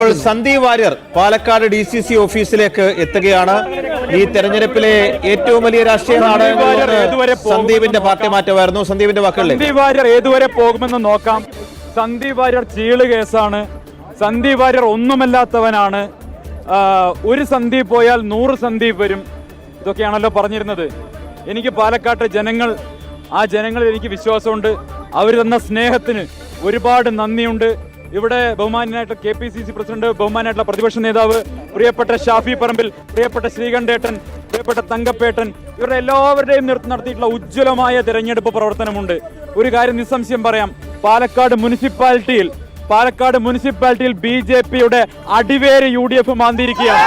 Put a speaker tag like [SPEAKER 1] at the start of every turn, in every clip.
[SPEAKER 1] Sandeep Warrier Palakkad DCC ഓഫീസിലേക്ക് എത്തുകയാണ്. ഈ തെരഞ്ഞെടുപ്പിലെ ഏറ്റവും വലിയ രാഷ്ട്രീയ നാടകങ്ങൾ സന്ദീപിന്റെ പാർട്ടി മാറ്റമായിരുന്നു. സന്ദീപിന്റെ വാക്കുകളിൽ
[SPEAKER 2] സന്ദീപ് വാര്യർ ഏതുവരെ പോകുമെന്ന് നോക്കാം. സന്ദീപ് വാര്യർ ചീള് കേസാണ്. സന്ദീപ് വാര്യർ ഒന്നുമല്ലാത്തവനാണ്. ഒരു സന്ദീപ് പോയാൽ 100 സന്ദീപ് വരും. ഇതൊക്കെയാണല്ലോ പറഞ്ഞിരുന്നത്. എനിക്ക് പാലക്കാട്ടെ ജനങ്ങൾ, ആ ജനങ്ങളിൽ എനിക്ക് വിശ്വാസമുണ്ട്. അവർ തന്ന സ്നേഹത്തിന് ഒരുപാട് നന്ദിയുണ്ട്. ഇവിടെ ബഹുമാനായിട്ടുള്ള KPCC പ്രസിഡന്റ്, ബഹുമാനായിട്ടുള്ള പ്രതിപക്ഷ നേതാവ്, പ്രിയപ്പെട്ട ഷാഫി പറമ്പിൽ, പ്രിയപ്പെട്ട ശ്രീകണ്ഠേട്ടൻ, പ്രിയപ്പെട്ട തങ്കപ്പേട്ടൻ, ഇവരുടെ എല്ലാവരുടെയും നടത്തിയിട്ടുള്ള ഉജ്ജ്വലമായ തെരഞ്ഞെടുപ്പ് പ്രവർത്തനമുണ്ട്. ഒരു കാര്യം നിസ്സംശയം പറയാം, പാലക്കാട് മുനിസിപ്പാലിറ്റിയിൽ BJPയുടെ അടിവേര് UDF മാന്തിയിരിക്കുകയാണ്.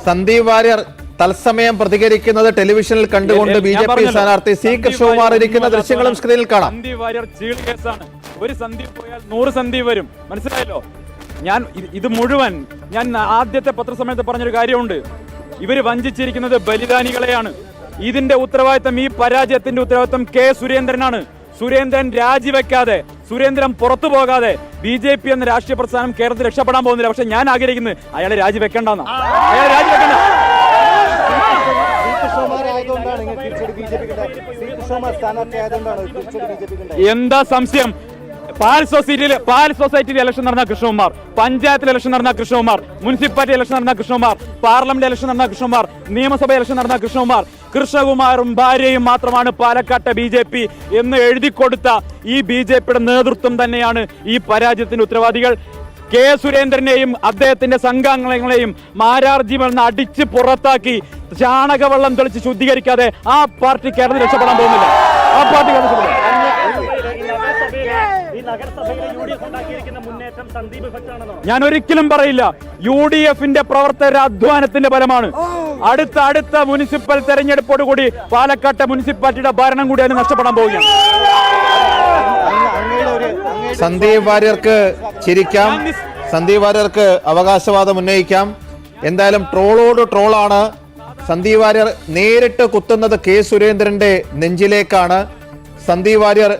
[SPEAKER 1] സന്ദീപ് വാര്യർ തത്സമയം പ്രതികരിക്കുന്നത് ടെലിവിഷനിൽ കണ്ടുകൊണ്ട് BJP സ്ഥാനാർത്ഥി C കൃഷ്ണകുമാർ ഇരിക്കുന്ന ദൃശ്യങ്ങളും സ്ക്രീനിൽ കാണാം.
[SPEAKER 2] സന്ദീപ് വാര്യർ ചീള് കേസാണ്. ഒരു സന്ദീപ് പോയാൽ 100 സന്ദീപ് വരും. മനസ്സിലായല്ലോ? ഇത് മുഴുവൻ ഞാൻ ആദ്യത്തെ പത്രസമ്മേളനത്തിൽ പറഞ്ഞൊരു കാര്യമുണ്ട്. ഇവര് വഞ്ചിച്ചിരിക്കുന്നത് ബലിദാനികളെയാണ്. ഇതിന്റെ ഉത്തരവാദിത്തം, ഈ പരാജയത്തിന്റെ ഉത്തരവാദിത്തം K സുരേന്ദ്രനാണ്. സുരേന്ദ്രൻ രാജിവെക്കാതെ, സുരേന്ദ്രൻ പുറത്തു പോകാതെ BJP എന്ന രാഷ്ട്രീയ പ്രസ്ഥാനം കേരളത്തിൽ രക്ഷപ്പെടാൻ പോകുന്നില്ല. പക്ഷെ ഞാൻ ആഗ്രഹിക്കുന്നത് അയാളെ രാജിവെക്കേണ്ടെന്നാ. അയാളെ രാജിവെക്കണ്ട. എന്താ സംശയം? പാൽ സൊസൈറ്റിയിൽ ഇലക്ഷൻ നടന്ന കൃഷ്ണകുമാർ, പഞ്ചായത്തിൽ ഇലക്ഷൻ നടന്ന കൃഷ്ണകുമാർ, മുനിസിപ്പാലിറ്റി ഇലക്ഷൻ നടന്ന കൃഷ്ണകുമാർ, പാർലമെന്റ് ഇലക്ഷൻ നടന്ന കൃഷ്ണകുമാർ, നിയമസഭ ഇലക്ഷൻ നടന്ന കൃഷ്ണകുമാറും ഭാര്യയും മാത്രമാണ് പാലക്കാട്ടെ BJP എന്ന് എഴുതിക്കൊടുത്ത ഈ BJPയുടെ നേതൃത്വം തന്നെയാണ് ഈ പരാജയത്തിന്റെ ഉത്തരവാദികൾ. K സുരേന്ദ്രനെയും അദ്ദേഹത്തിന്റെ സംഘാംഗങ്ങളെയും മാരാർജിമെന്ന് അടിച്ച് പുറത്താക്കി ചാണകവെള്ളം തെളിച്ച് ശുദ്ധീകരിക്കാതെ ആ പാർട്ടി കേരളത്തിൽ രക്ഷപ്പെടാൻ പോകുന്നില്ല. ആ പാർട്ടി ഞാൻ ഒരിക്കലും പറയില്ല. UDFന്റെ പ്രവർത്തകരുടെ അധ്വാനത്തിന്റെ ഫലമാണ്. അടുത്ത മുനിസിപ്പൽ തെരഞ്ഞെടുപ്പോടുകൂടി പാലക്കാട്ടെ മുനിസിപ്പാലിറ്റിയുടെ ഭരണം കൂടി അതിന് നഷ്ടപ്പെടാൻ പോവുകയാണ്.
[SPEAKER 1] സന്ദീപ് വാര്യർക്ക് ചിരിക്കാം, സന്ദീപ് വാര്യർക്ക് അവകാശവാദം ഉന്നയിക്കാം. എന്തായാലും ട്രോളോട് ട്രോളാണ്. സന്ദീപ് വാര്യർ നേരിട്ട് കുത്തുന്നത് K സുരേന്ദ്രന്റെ നെഞ്ചിലേക്കാണ്. സന്ദീപ് വാര്യർ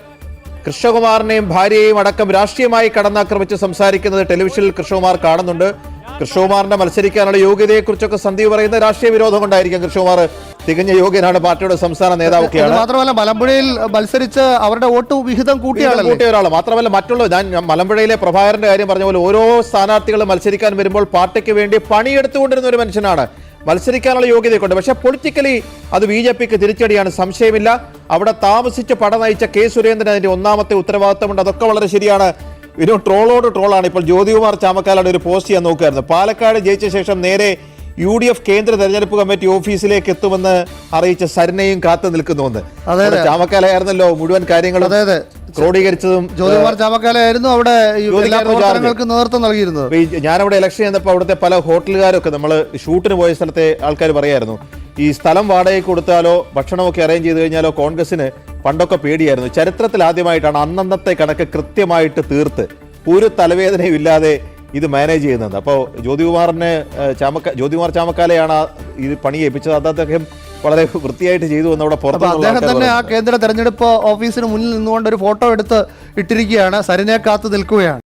[SPEAKER 1] കൃഷ്ണകുമാറിനെയും ഭാര്യയെയും അടക്കം രാഷ്ട്രീയമായി കടന്നാക്രമിച്ച് സംസാരിക്കുന്നത് ടെലിവിഷനിൽ കൃഷ്ണകുമാർ കാണുന്നുണ്ട്. കൃഷ്ണകുമാറിന്റെ മത്സരിക്കാനുള്ള യോഗ്യതയെക്കുറിച്ചൊക്കെ സന്ദീപ് പറയുന്ന രാഷ്ട്രീയ വിരോധം കൊണ്ടായിരിക്കും. കൃഷ്ണകുമാർ തികഞ്ഞ യോഗ്യനാണ്, പാർട്ടിയുടെ സംസ്ഥാന നേതാവൊക്കെയാണ്.
[SPEAKER 3] മാത്രമല്ല മലമ്പുഴയിൽ മത്സരിച്ച് അവരുടെ വോട്ട് വിഹിതം കൂട്ടിയ
[SPEAKER 1] ഒരാൾ മാത്രമല്ല മറ്റുള്ള, ഞാൻ മലമ്പുഴയിലെ പ്രഭാകരന്റെ കാര്യം പറഞ്ഞ പോലെ ഓരോ സ്ഥാനാർത്ഥികളും മത്സരിക്കാൻ വരുമ്പോൾ പാർട്ടിക്ക് വേണ്ടി പണിയെടുത്തുകൊണ്ടിരുന്ന ഒരു മനുഷ്യനാണ്. മത്സരിക്കാനുള്ള യോഗ്യതയൊക്കെ, പക്ഷെ പൊളിറ്റിക്കലി അത് BJPക്ക് തിരിച്ചടിയാണ്, സംശയമില്ല. അവിടെ താമസിച്ച് പട നയിച്ച K സുരേന്ദ്രൻ അതിന്റെ ഒന്നാമത്തെ ഉത്തരവാദിത്തമുണ്ട്. അതൊക്കെ വളരെ ശരിയാണ്. ട്രോളോട് ട്രോളാണ്. ഇപ്പോൾ ജ്യോതികുമാർ ചാമക്കാലയുടെ ഒരു പോസ്റ്റ് ചെയ്യാൻ നോക്കുകയായിരുന്നു. പാലക്കാട് ജയിച്ച ശേഷം നേരെ UDF കേന്ദ്ര തെരഞ്ഞെടുപ്പ് കമ്മിറ്റി ഓഫീസിലേക്ക് എത്തുമെന്ന് അറിയിച്ച സരിനെയും കാത്തു നിൽക്കുന്നുവെന്ന്. ചാമക്കാലയായിരുന്നല്ലോ മുഴുവൻ കാര്യങ്ങളും ക്രോഡീകരിച്ചതും.
[SPEAKER 3] ജ്യോതികുമാർ ചാമക്കാലയായിരുന്നു അവിടെ നേതൃത്വം നൽകിയിരുന്നത്.
[SPEAKER 1] ഞാനവിടെ ഇലക്ഷൻ ചെയ്യുന്നപ്പോൾ അവിടുത്തെ പല ഹോട്ടലുകാരൊക്കെ, നമ്മൾ ഷൂട്ടിന് പോയ സ്ഥലത്തെ ആൾക്കാർ പറയായിരുന്നു, ഈ സ്ഥലം വാടകയ്ക്ക് കൊടുത്താലോ ഭക്ഷണമൊക്കെ അറേഞ്ച് ചെയ്ത് കഴിഞ്ഞാലോ കോൺഗ്രസിന് പണ്ടൊക്കെ പേടിയായിരുന്നു. ചരിത്രത്തിൽ ആദ്യമായിട്ടാണ് അന്നന്നത്തെ കണക്ക് കൃത്യമായിട്ട് തീർത്ത് ഒരു തലവേദനയും ഇല്ലാതെ ഇത് മാനേജ് ചെയ്യുന്നത്. അപ്പോൾ ജ്യോതികുമാർ ചാമക്കാലയാണ് ഇത് പണി ഏൽപ്പിച്ചത്. അത് അദ്ദേഹം വളരെ വൃത്തിയായിട്ട് ചെയ്തു എന്ന് അവിടെ പുറത്ത്
[SPEAKER 3] അദ്ദേഹം തന്നെ ആ കേന്ദ്ര തെരഞ്ഞെടുപ്പ് ഓഫീസിന് മുന്നിൽ നിന്നുകൊണ്ട് ഒരു ഫോട്ടോ എടുത്ത് ഇട്ടിരിക്കുകയാണ്. സരിനെ കാത്തു നിൽക്കുകയാണ്.